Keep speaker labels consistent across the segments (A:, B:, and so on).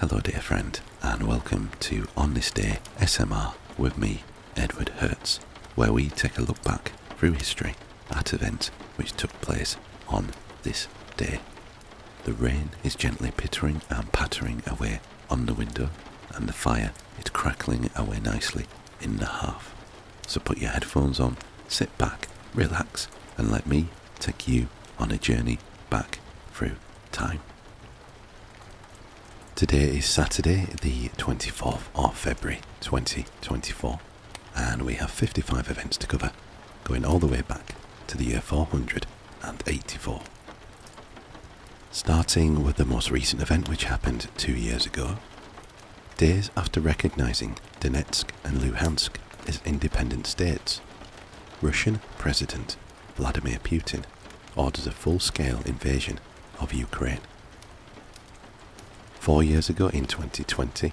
A: Hello dear friend, and welcome to On This Day SMR with me, Edward Hertz, where we take a look back through history at events which took place on this day. The rain is gently pittering and pattering away on the window, and the fire is crackling away nicely in the hearth. So put your headphones on, sit back, relax, and let me take you on a journey back through time. Today is Saturday, the 24th of February 2024, and we have 55 events to cover, going all the way back to the year 484. Starting with the most recent event which happened 2 years ago. Days after recognizing Donetsk and Luhansk as independent states, Russian President Vladimir Putin orders a full-scale invasion of Ukraine. 4 years ago in 2020,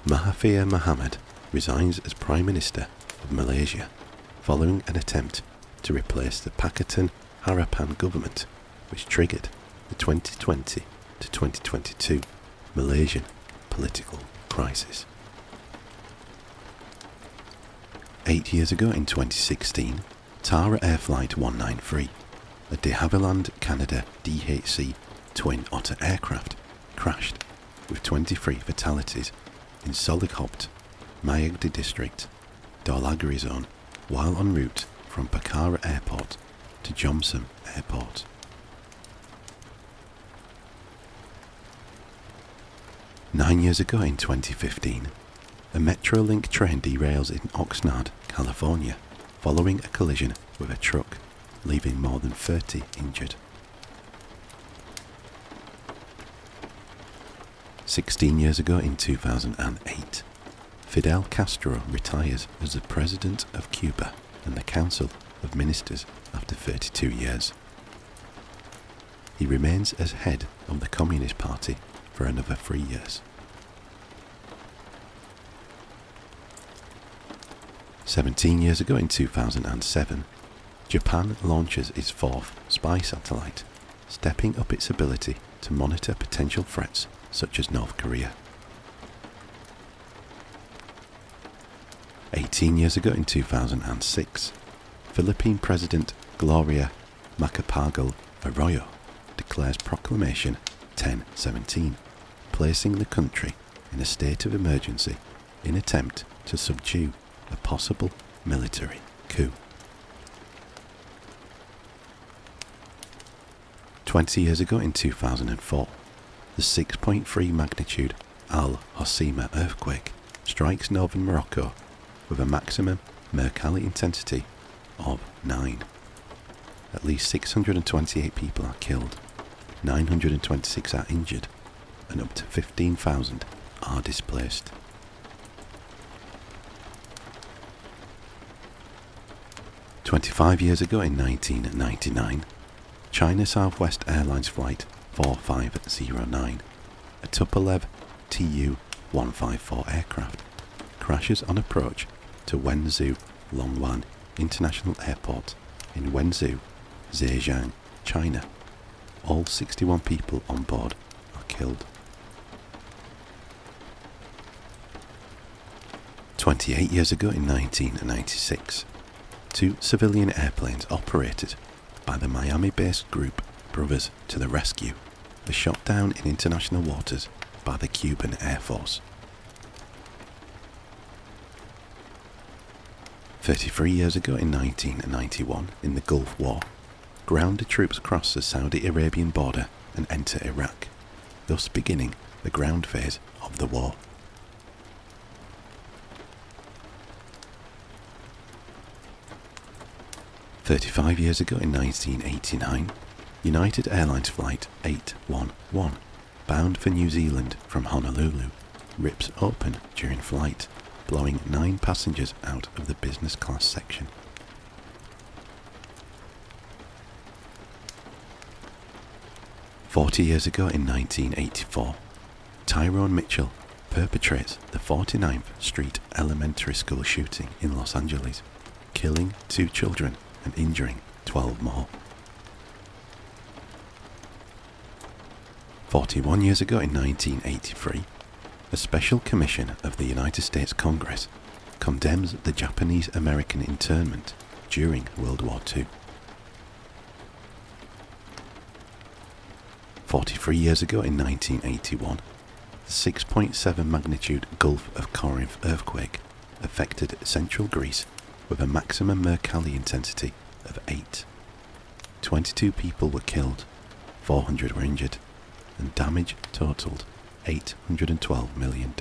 A: Mahathir Mohamad resigns as Prime Minister of Malaysia following an attempt to replace the Pakatan Harapan government, which triggered the 2020 to 2022 Malaysian political crisis. 8 years ago in 2016, Tara Air Flight 193, a de Havilland Canada DHC Twin Otter aircraft, crashed with 23 fatalities in Solihupt, Mayagdi district, Dhaulagiri zone, while en route from Pokhara Airport to Jomsom Airport. 9 years ago in 2015, a Metrolink train derails in Oxnard, California, following a collision with a truck, leaving more than 30 injured. 16 years ago in 2008, Fidel Castro retires as the President of Cuba and the Council of Ministers after 32 years. He remains as head of the Communist Party for another 3 years. 17 years ago in 2007, Japan launches its fourth spy satellite, stepping up its ability to monitor potential threats such as North Korea. 18 years ago in 2006, Philippine President Gloria Macapagal Arroyo declares Proclamation 1017, placing the country in a state of emergency in attempt to subdue a possible military coup. 20 years ago in 2004, the 6.3 magnitude Al Hoceima earthquake strikes northern Morocco with a maximum Mercalli intensity of 9. At least 628 people are killed, 926 are injured, and up to 15,000 are displaced. "25 years ago in 1999, China Southwest Airlines Flight 4509, a Tupolev Tu-154 aircraft, crashes on approach to Wenzhou Longwan International Airport in Wenzhou, Zhejiang, China. All 61 people on board are killed. 28 years ago in 1996, 2 civilian airplanes operated by the Miami-based group Brothers to the Rescue were shot down in international waters by the Cuban Air Force. 33 years ago in 1991, in the Gulf War, ground troops cross the Saudi Arabian border and enter Iraq, thus beginning the ground phase of the war. 35 years ago in 1989, United Airlines Flight 811, bound for New Zealand from Honolulu, rips open during flight, blowing 9 passengers out of the business class section. 40 years ago in 1984, Tyrone Mitchell perpetrates the 49th Street Elementary School shooting in Los Angeles, killing 2 children and injuring 12 more. 41 years ago in 1983, A special commission of the United States Congress condemns the Japanese-American internment during World War II. 43 years ago in 1981, the 6.7 magnitude Gulf of Corinth earthquake affected central Greece with a maximum Mercalli intensity of 8. 22 people were killed, 400 were injured, and damage totaled $812 million.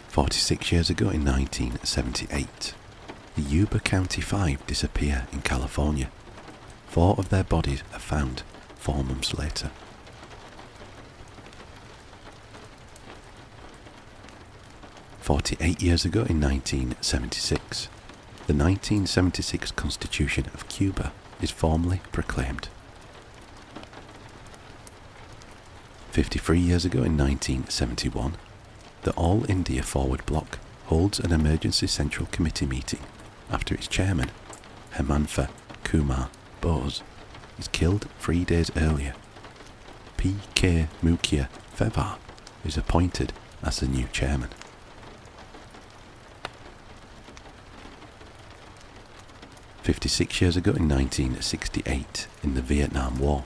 A: 46 years ago in 1978, the Yuba County Five disappear in California. 4 of their bodies are found 4 months later. "48 years ago in 1976, the 1976 Constitution of Cuba is formally proclaimed. 53 years ago in 1971, the All India Forward Bloc holds an emergency Central Committee meeting after its chairman, Hemantha Kumar Bose, is killed 3 days earlier. P.K. Mukhya Fevar is appointed as the new chairman. 56 years ago in 1968, in the Vietnam War,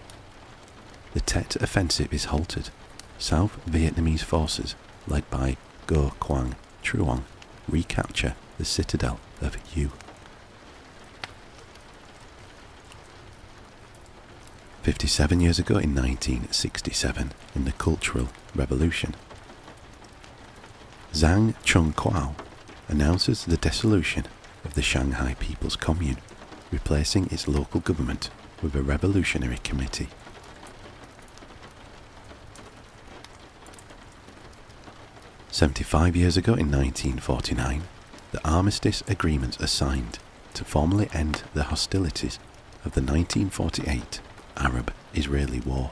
A: the Tet Offensive is halted. South Vietnamese forces, led by Ngo Quang Truong, recapture the citadel of U. 57 years ago in 1967, in the Cultural Revolution, Zhang Chunquao announces the dissolution of the Shanghai People's Commune, replacing its local government with a revolutionary committee. 75 years ago in 1949, the armistice agreements are signed to formally end the hostilities of the 1948 Arab-Israeli War.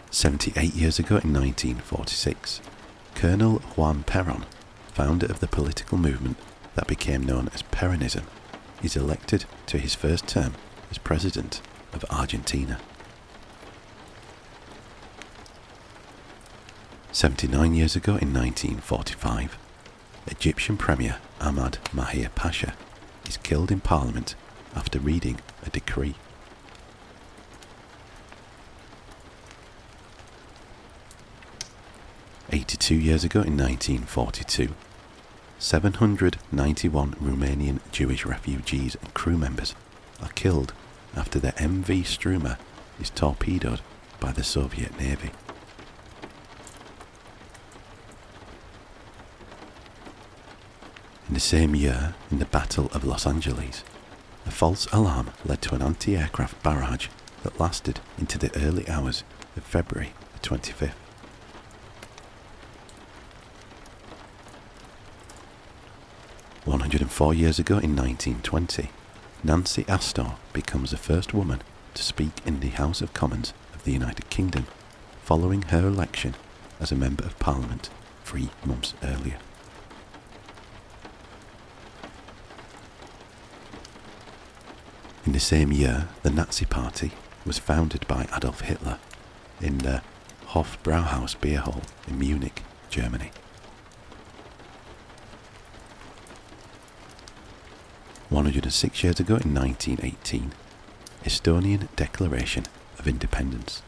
A: 78 years ago in 1946, Colonel Juan Perón, founder of the political movement that became known as Peronism, is elected to his first term as president of Argentina. 79 years ago in 1945, Egyptian Premier Ahmad Mahir Pasha is killed in Parliament after reading a decree. 82 years ago in 1942, 791 Romanian Jewish refugees and crew members are killed after their MV Struma is torpedoed by the Soviet Navy. In the same year, in the Battle of Los Angeles, a false alarm led to an anti-aircraft barrage that lasted into the early hours of February the 25th. 104 years ago in 1920, Nancy Astor becomes the first woman to speak in the House of Commons of the United Kingdom, following her election as a Member of Parliament 3 months earlier. In the same year, the Nazi Party was founded by Adolf Hitler in the Hofbrauhaus beer hall in Munich, Germany. 106 years ago in 1918, Estonian Declaration of Independence.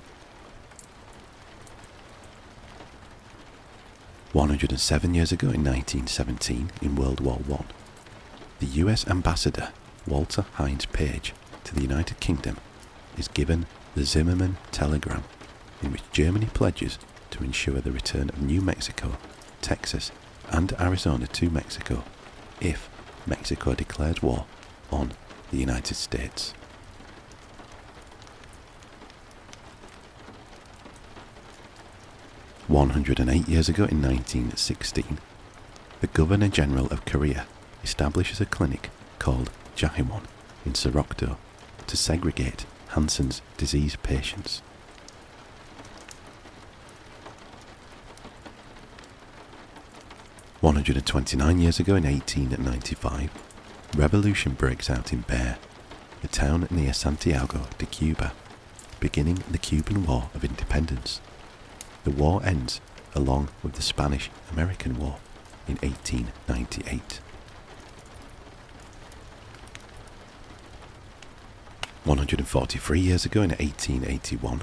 A: 107 years ago in 1917, in World War I, the US Ambassador Walter Hines Page to the United Kingdom is given the Zimmermann Telegram, in which Germany pledges to ensure the return of New Mexico, Texas and Arizona to Mexico if Mexico declares war on the United States. "108 years ago in 1916, the Governor-General of Korea establishes a clinic called Jahimon in Sorokdo to segregate Hansen's disease patients. 129 years ago in 1895, revolution breaks out in Bear, a town near Santiago de Cuba, beginning the Cuban War of Independence. The war ends along with the Spanish-American War in 1898. 143 years ago in 1881,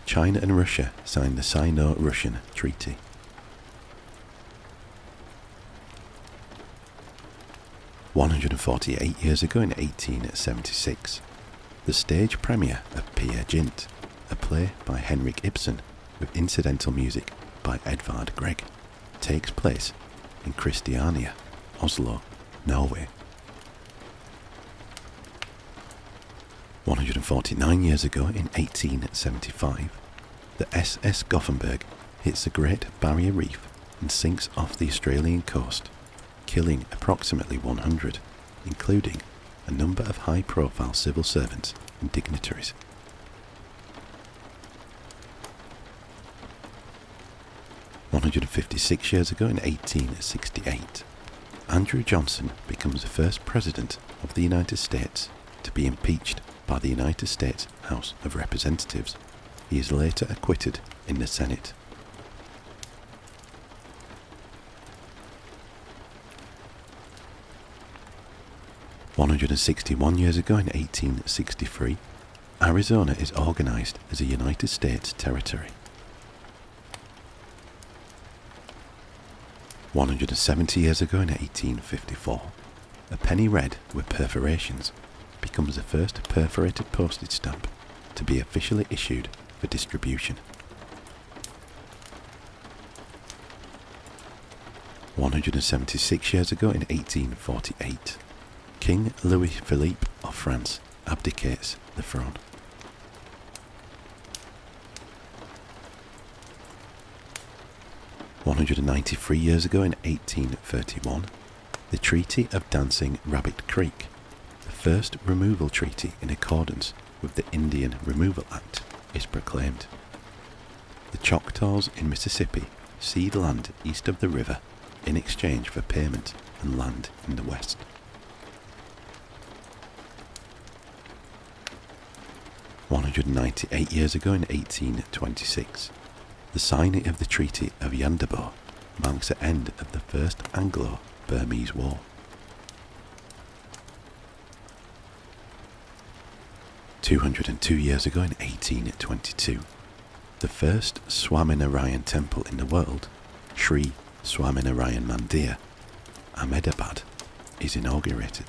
A: China and Russia signed the Sino-Russian Treaty. 148 years ago in 1876, the stage premiere of Peer Gynt, a play by Henrik Ibsen with incidental music by Edvard Grieg, takes place in Christiania, Oslo, Norway. 149 years ago in 1875, the SS Gothenburg hits the Great Barrier Reef and sinks off the Australian coast, killing approximately 100, including a number of high-profile civil servants and dignitaries. 156 years ago in 1868, Andrew Johnson becomes the first president of the United States to be impeached by the United States House of Representatives. He is later acquitted in the Senate. 161 years ago in 1863, Arizona is organized as a United States territory. 170 years ago in 1854, a penny red with perforations becomes the first perforated postage stamp to be officially issued for distribution. 176 years ago in 1848, King Louis Philippe of France abdicates the throne. 193 years ago in 1831, the Treaty of Dancing Rabbit Creek, the first removal treaty in accordance with the Indian Removal Act, is proclaimed. The Choctaws in Mississippi cede land east of the river in exchange for payment and land in the west. 198 years ago in 1826, the signing of the Treaty of Yandabo marks the end of the First Anglo-Burmese War. 202 years ago in 1822, the first Swaminarayan temple in the world, Sri Swaminarayan Mandir, Ahmedabad, is inaugurated.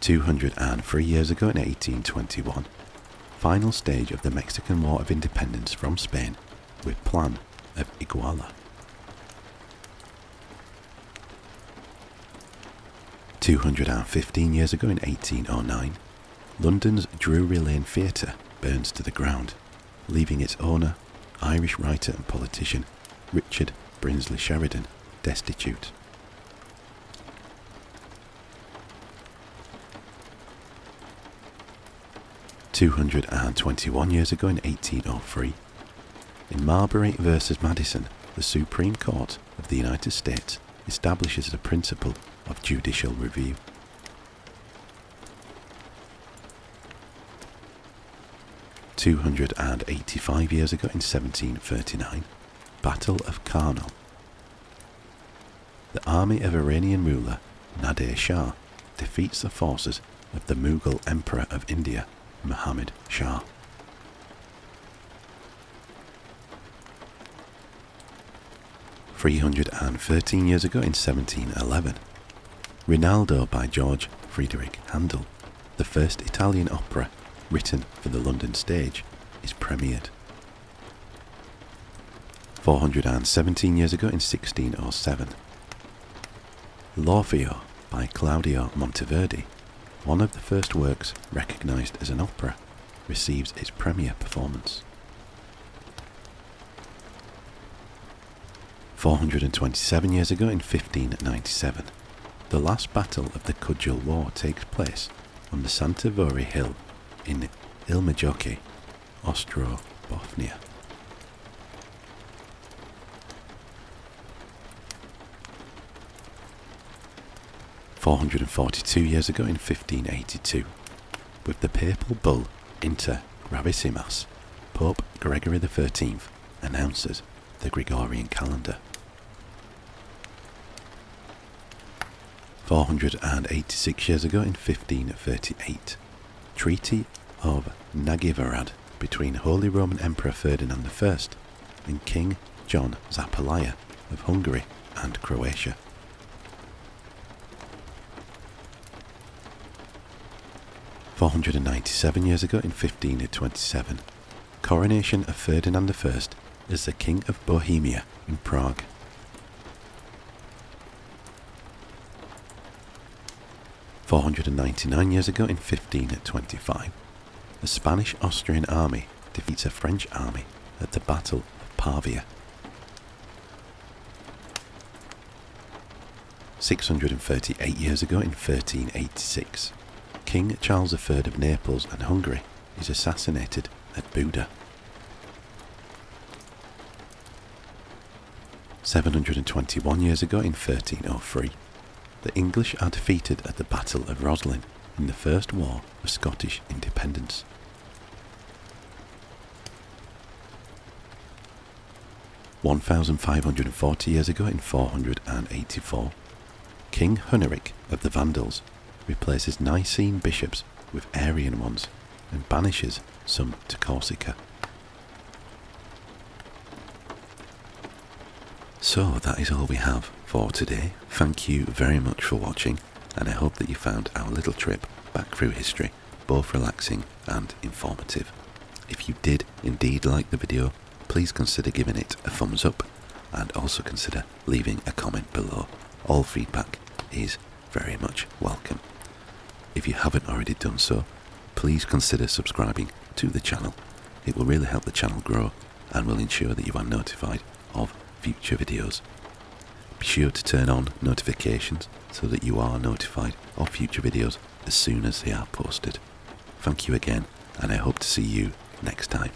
A: 203 years ago in 1821, final stage of the Mexican War of Independence from Spain with Plan of Iguala. 215 years ago in 1809, London's Drury Lane Theatre burns to the ground, leaving its owner, Irish writer and politician Richard Brinsley Sheridan, destitute. 221 years ago in 1803, in Marbury versus Madison, the Supreme Court of the United States establishes the principle of judicial review. 285 years ago in 1739, Battle of Karnal. The army of Iranian ruler Nadir Shah defeats the forces of the Mughal Emperor of India, Muhammad Shah. 313 years ago in 1711, Rinaldo by George Friedrich Handel, the first Italian opera written for the London stage, is premiered. 417 years ago in 1607, L'Orfeo by Claudio Monteverdi, one of the first works recognised as an opera, receives its premiere performance. 427 years ago in 1597, the last battle of the Cudgel War takes place on the Santa Vori Hill in Ilmajoki, Ostrobothnia. 442 years ago in 1582, with the papal bull Inter Gravissimas, Pope Gregory XIII announces the Gregorian calendar. 486 years ago in 1538, Treaty of Nagyvarad between Holy Roman Emperor Ferdinand I and King John Zapalaya of Hungary and Croatia. 497 years ago in 1527, coronation of Ferdinand I as the King of Bohemia in Prague. 499 years ago in 1525, the Spanish-Austrian army defeats a French army at the Battle of Pavia. 638 years ago in 1386, King Charles III of Naples and Hungary is assassinated at Buda. 721 years ago in 1303, the English are defeated at the Battle of Roslin in the First War of Scottish Independence. 1540 years ago in 484, King Huneric of the Vandals replaces Nicene bishops with Arian ones and banishes some to Corsica. So that is all we have for today. Thank you very much for watching, and I hope that you found our little trip back through history both relaxing and informative. If you did indeed like the video, please consider giving it a thumbs up and also consider leaving a comment below. All feedback is very much welcome. If you haven't already done so, please consider subscribing to the channel. It will really help the channel grow and will ensure that you are notified of future videos. Be sure to turn on notifications so that you are notified of future videos as soon as they are posted. Thank you again, and I hope to see you next time.